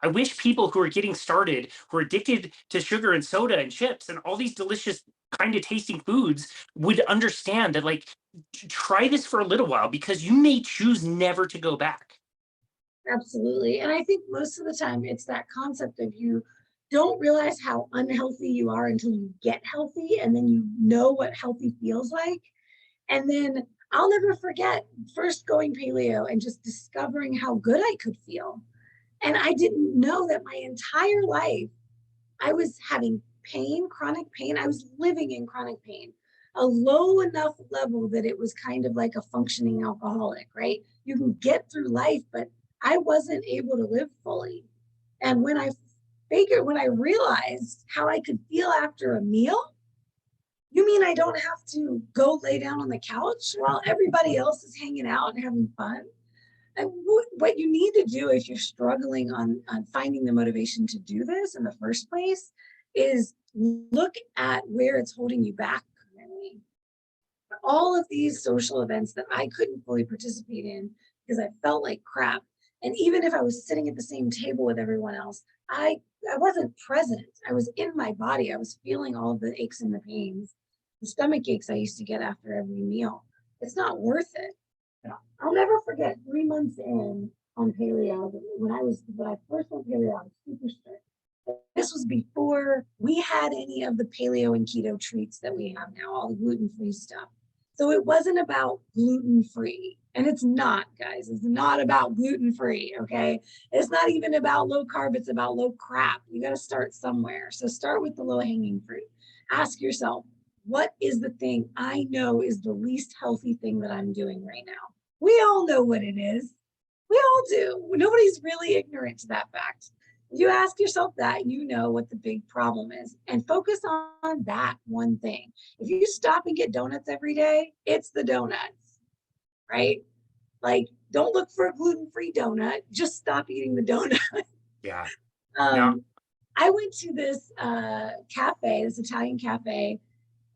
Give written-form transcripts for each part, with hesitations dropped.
I wish people who are getting started, who are addicted to sugar and soda and chips and all these delicious kind of tasting foods would understand that, like, try this for a little while because you may choose never to go back. Absolutely. And I think most of the time it's that concept of you don't realize how unhealthy you are until you get healthy, and then you know what healthy feels like. And then I'll never forget first going paleo and just discovering how good I could feel. And I didn't know that my entire life I was having pain, chronic pain. I was living in chronic pain, a low enough level that it was kind of like a functioning alcoholic, right? You can get through life, but I wasn't able to live fully. And when I realized how I could feel after a meal, you mean I don't have to go lay down on the couch while everybody else is hanging out and having fun? And what you need to do if you're struggling on finding the motivation to do this in the first place is look at where it's holding you back currently. All of these social events that I couldn't fully participate in because I felt like crap. And even if I was sitting at the same table with everyone else, I wasn't present. I was in my body. I was feeling all the aches and the pains, the stomach aches I used to get after every meal. It's not worth it. I'll never forget 3 months in on paleo, when I first went paleo, I was super strict. This was before we had any of the paleo and keto treats that we have now, all the gluten-free stuff. So it wasn't about gluten-free. And it's not, guys. It's not about gluten-free, okay? It's not even about low carb. It's about low crap. You got to start somewhere. So start with the low-hanging fruit. Ask yourself, what is the thing I know is the least healthy thing that I'm doing right now? We all know what it is. We all do. Nobody's really ignorant to that fact. You ask yourself that, you know what the big problem is, and focus on that one thing. If you stop and get donuts every day, it's the donuts, right? Like, don't look for a gluten-free donut. Just stop eating the donut. Yeah. No. um, I went to this cafe, this Italian cafe,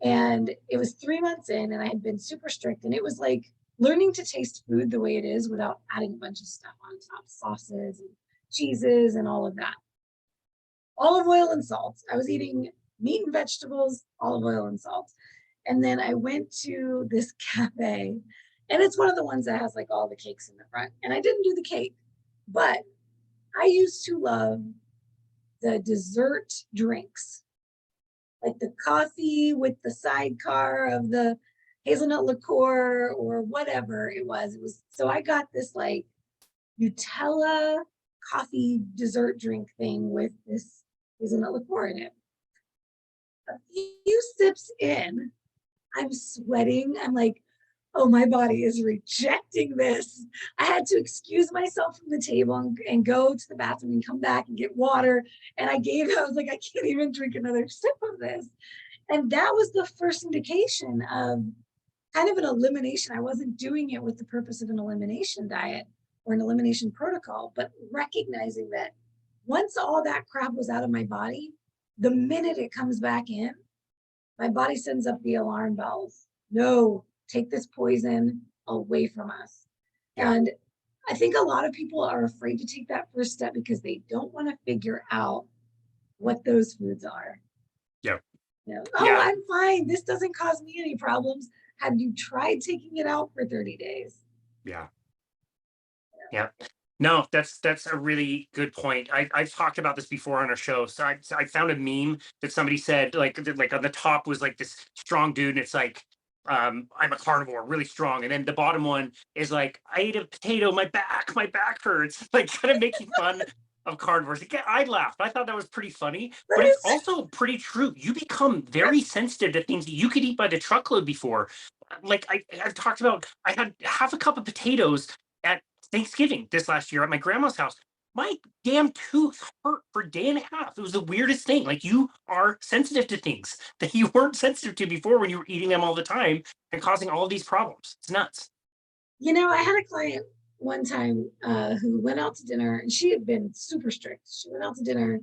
and it was 3 months in, and I had been super strict, and it was like learning to taste food the way it is without adding a bunch of stuff on top, sauces and cheeses and all of that. Olive oil and salt. I was eating meat and vegetables, olive oil and salt. And then I went to this cafe, and it's one of the ones that has like all the cakes in the front. And I didn't do the cake, but I used to love the dessert drinks, like the coffee with the sidecar of the hazelnut liqueur or whatever it was. So I got this like Nutella coffee dessert drink thing with this hazelnut liqueur in it. A few sips in, I'm sweating. I'm like, oh, my body is rejecting this. I had to excuse myself from the table and go to the bathroom and come back and get water. And I was like, I can't even drink another sip of this. And that was the first indication of kind of an elimination. I wasn't doing it with the purpose of an elimination diet or an elimination protocol, but recognizing that once all that crap was out of my body, the minute it comes back in, my body sends up the alarm bells. No, take this poison away from us. Yeah. And I think a lot of people are afraid to take that first step because they don't want to figure out what those foods are. Yeah. You know, oh, Yeah. I'm fine. This doesn't cause me any problems. Have you tried taking it out for 30 days? Yeah. Yeah. No, that's a really good point. I've talked about this before on our show. So I found a meme that somebody said, like on the top was like this strong dude, and it's like, I'm a carnivore, really strong. And then the bottom one is like, I ate a potato, my back hurts. Like, kind of making fun of carnivores. Again, I laughed. I thought that was pretty funny, but it's Right? also pretty true. You become very sensitive to things that you could eat by the truckload before. Like I've talked about, I had half a cup of potatoes at Thanksgiving this last year at my grandma's house. My damn tooth hurt for a day and a half. It was the weirdest thing. Like, you are sensitive to things that you weren't sensitive to before when you were eating them all the time and causing all of these problems. It's nuts. You know, I had a client one time who went out to dinner, and she had been super strict. She went out to dinner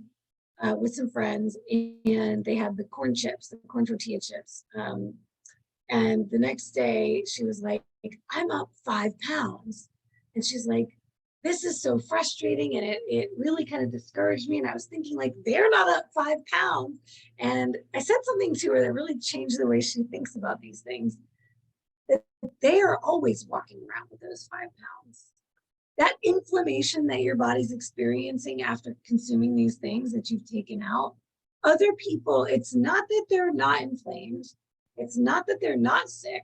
with some friends, and they had the corn chips, the corn tortilla chips. And the next day, she was like, I'm up 5 pounds. And she's like, this is so frustrating. And it really kind of discouraged me. And I was thinking, like, they're not up 5 pounds. And I said something to her that really changed the way she thinks about these things, that they are always walking around with those 5 pounds. That inflammation that your body's experiencing after consuming these things that you've taken out, other people, it's not that they're not inflamed. It's not that they're not sick.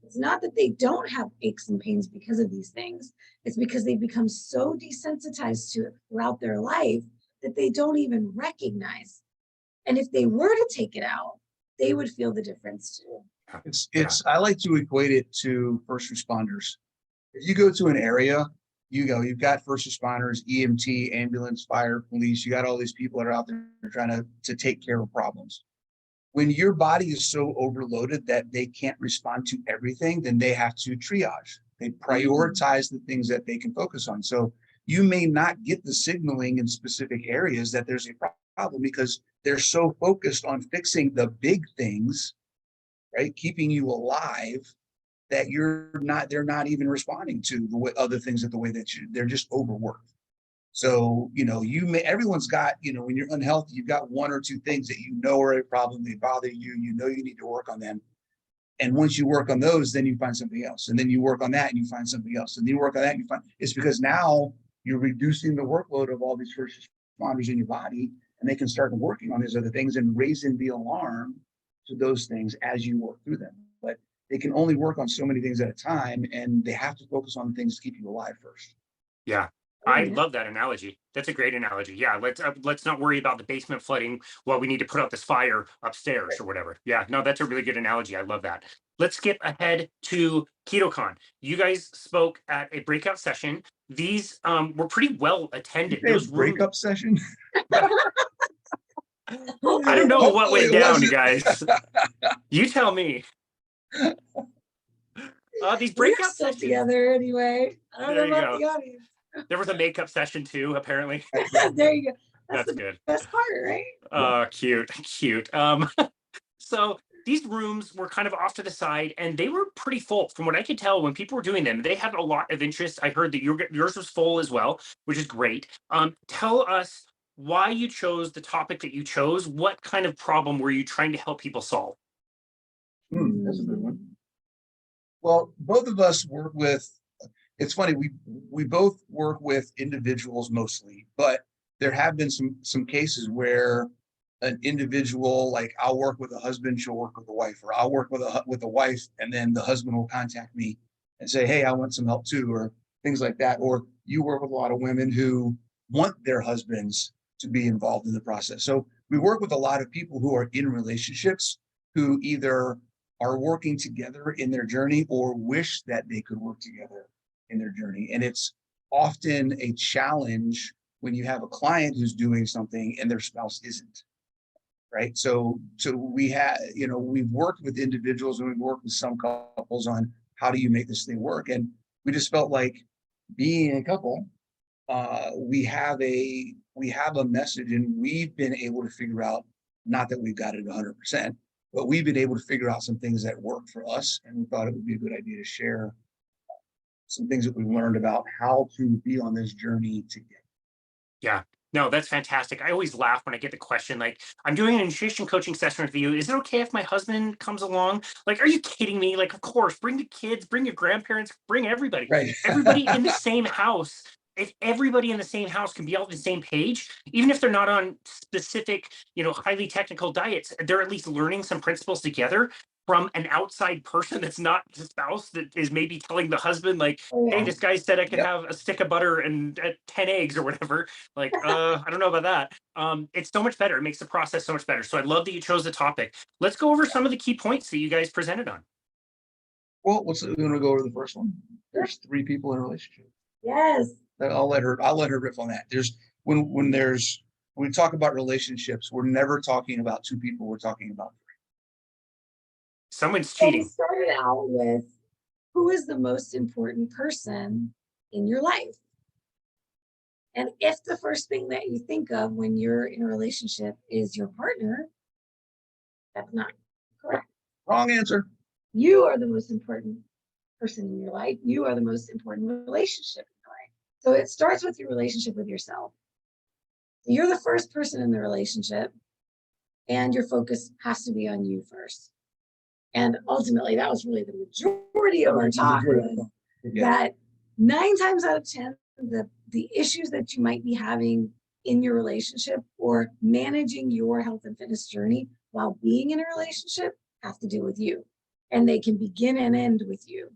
It's not that they don't have aches and pains because of these things. It's because they've become so desensitized to it throughout their life that they don't even recognize. And if they were to take it out, they would feel the difference too. I like to equate it to first responders. If you go to an area, you've got first responders, EMT, ambulance, fire, police, you got all these people that are out there trying to take care of problems. When your body is so overloaded that they can't respond to everything, then they have to triage. They prioritize the things that they can focus on. So you may not get the signaling in specific areas that there's a problem because they're so focused on fixing the big things, right? Keeping you alive, that they're not even responding to the other things the way that they're just overworked. So, everyone's got, when you're unhealthy, you've got one or two things that are a problem, they bother you, you need to work on them. And once you work on those, then you find something else. And then you work on that and you find something else. And then you work on that and you find, it's because now you're reducing the workload of all these first responders in your body, and they can start working on these other things and raising the alarm to those things as you work through them. But they can only work on so many things at a time, and they have to focus on things to keep you alive first. Yeah. I love that analogy. That's a great analogy. Yeah, let's not worry about the basement flooding while we need to put out this fire upstairs or whatever. Yeah, no, that's a really good analogy. I love that. Let's skip ahead to KetoCon. You guys spoke at a breakout session. These were pretty well attended. Those breakup session. I don't know what went down, you guys. You tell me. These breakout sessions together anyway. I don't know about the audience. There was a makeup session too, apparently. There you go. That's good. Best part, right? Oh, cute. So these rooms were kind of off to the side, and they were pretty full. From what I could tell, when people were doing them, they had a lot of interest. I heard that yours was full as well, which is great. Tell us why you chose the topic that you chose. What kind of problem were you trying to help people solve? That's a good one. Well, both of us work with, it's funny, we both work with individuals mostly, but there have been some cases where an individual, like I'll work with a husband, she'll work with a wife, or I'll work with a wife, and then the husband will contact me and say, hey, I want some help too, or things like that. Or you work with a lot of women who want their husbands to be involved in the process. So we work with a lot of people who are in relationships who either are working together in their journey or wish that they could work together in their journey. And it's often a challenge when you have a client who's doing something and their spouse isn't, right? So we have, we've worked with individuals and we've worked with some couples on how do you make this thing work? And we just felt like being a couple, we have a message, and we've been able to figure out, not that we've got it 100%, but we've been able to figure out some things that work for us. And we thought it would be a good idea to share some things that we learned about how to be on this journey together. Yeah, no, that's fantastic. I always laugh when I get the question, like, I'm doing a nutrition coaching session with you. Is it okay if my husband comes along? Like, are you kidding me? Like, of course, bring the kids, bring your grandparents, bring everybody. Right. Everybody in the same house. If everybody in the same house can be on the same page, even if they're not on specific, highly technical diets, they're at least learning some principles together from an outside person that's not the spouse, that is maybe telling the husband, like, hey, this guy said I could have a stick of butter and 10 eggs or whatever. Like, I don't know about that. It's so much better. It makes the process so much better. So I love that you chose the topic. Let's go over some of the key points that you guys presented on. Well, we're going to go over the first one. There's 3 people in a relationship. Yes. I'll let her riff on that. There's when we talk about relationships, we're never talking about 2 people. We're talking about 3. Someone's So cheating. we started out with, who is the most important person in your life? And if the first thing that you think of when you're in a relationship is your partner, that's not correct. Wrong answer. You are the most important person in your life. You are the most important relationship in your life. So it starts with your relationship with yourself. You're the first person in the relationship, and your focus has to be on you first. And ultimately, that was really the majority of our talk, that 9 times out of 10, the issues that you might be having in your relationship or managing your health and fitness journey while being in a relationship have to do with you. And they can begin and end with you.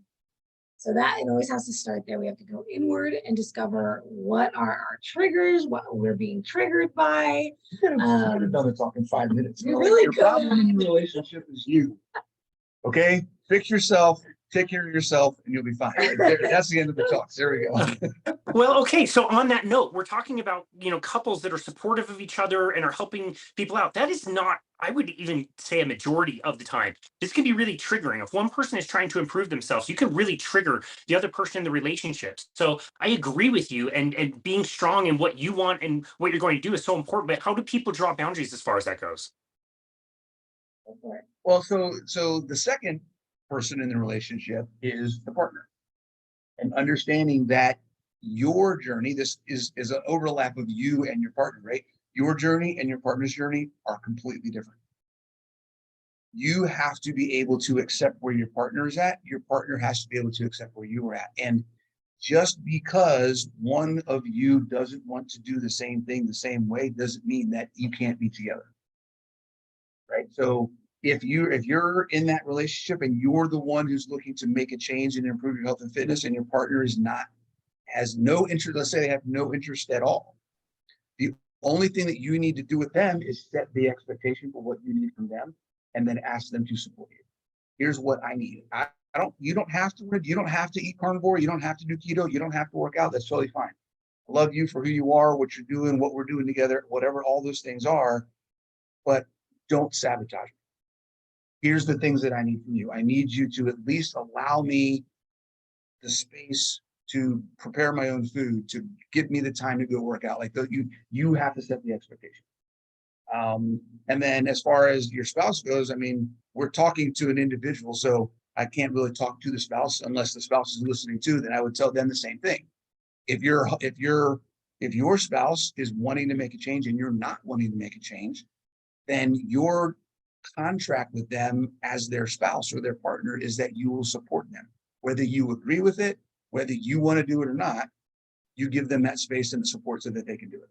So that it always has to start there. We have to go inward and discover what are our triggers, what we're being triggered by. You could have done the talk in 5 minutes. You really Your problem in your relationship is you. Okay? Fix yourself, take care of yourself, and you'll be fine. That's the end of the talk. There we go. Well, okay. So on that note, we're talking about, couples that are supportive of each other and are helping people out. That is not, I would even say, a majority of the time. This can be really triggering. If one person is trying to improve themselves, you can really trigger the other person in the relationship. So I agree with you, and being strong in what you want and what you're going to do is so important. But how do people draw boundaries as far as that goes? Well, so the second person in the relationship is the partner, and understanding that your journey, this is an overlap of you and your partner, right? Your journey and your partner's journey are completely different. You have to be able to accept where your partner is at. Your partner has to be able to accept where you are at. And just because one of you doesn't want to do the same thing the same way doesn't mean that you can't be together. Right? So if you're in that relationship and you're the one who's looking to make a change and improve your health and fitness, and your partner has no interest, let's say they have no interest at all, the only thing that you need to do with them is set the expectation for what you need from them, and then ask them to support you. Here's what I need. You don't have to eat carnivore, you don't have to do keto, you don't have to work out. That's totally fine. I love you for who you are, what you're doing, what we're doing together, whatever all those things are, but don't sabotage me. Here's the things that I need from you. I need you to at least allow me the space to prepare my own food, to give me the time to go work out. Like you have to set the expectation. And then as far as your spouse goes, I mean, we're talking to an individual, so I can't really talk to the spouse unless the spouse is listening too. Then I would tell them the same thing. If your spouse is wanting to make a change and you're not wanting to make a change, then your contract with them as their spouse or their partner is that you will support them, whether you agree with it, whether you want to do it or not. You give them that space and the support so that they can do it.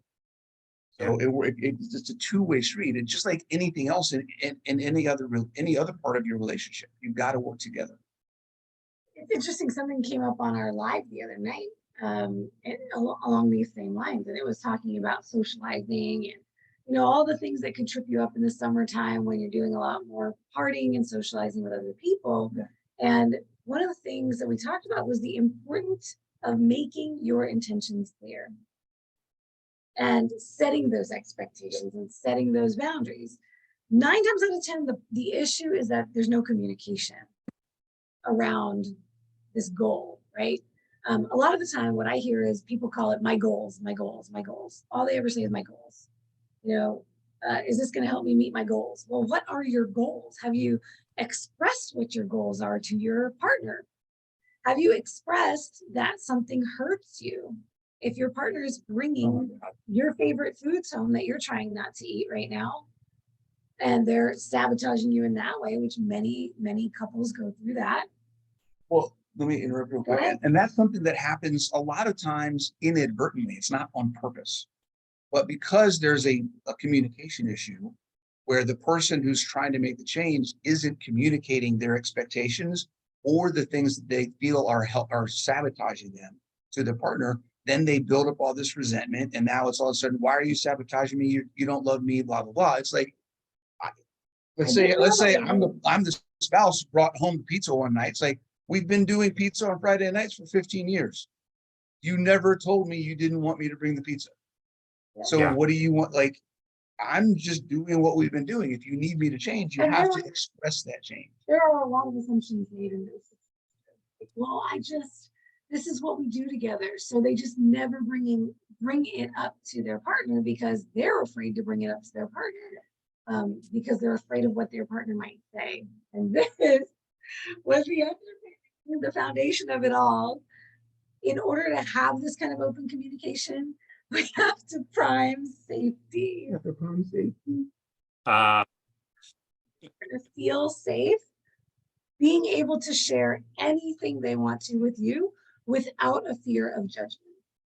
So it's just a two-way street. And just like anything else in any other part of your relationship, you've got to work together. It's interesting. Something came up on our live the other night, along these same lines, and it was talking about socializing and all the things that could trip you up in the summertime when you're doing a lot more partying and socializing with other people. Yeah. And one of the things that we talked about was the importance of making your intentions clear and setting those expectations and setting those boundaries. 9 times out of 10, the issue is that there's no communication around this goal, right? A lot of the time, what I hear is people call it my goals, my goals, my goals. All they ever say is my goals. Is this going to help me meet my goals? Well, what are your goals? Have you expressed what your goals are to your partner? Have you expressed that something hurts you? If your partner is bringing your favorite foods home that you're trying not to eat right now, and they're sabotaging you in that way, which many, many couples go through that. Well, let me interrupt real quick. And that's something that happens a lot of times inadvertently. It's not on purpose. But because there's a communication issue where the person who's trying to make the change isn't communicating their expectations or the things that they feel are sabotaging them to their partner, then they build up all this resentment. And now it's all of a sudden, why are you sabotaging me? You don't love me, blah, blah, blah. It's like, let's say I'm the spouse who brought home pizza one night. It's like, we've been doing pizza on Friday nights for 15 years. You never told me you didn't want me to bring the pizza. So what do you want? Like, I'm just doing what we've been doing. If you need me to change, you have to express that change. There are a lot of assumptions made in this. Like, well, this is what we do together. So they just never bring it up to their partner because they're afraid to bring it up to their partner because they're afraid of what their partner might say. And this was the foundation of it all in order to have this kind of open communication, we have to prime safety. To feel safe, being able to share anything they want to with you without a fear of judgment.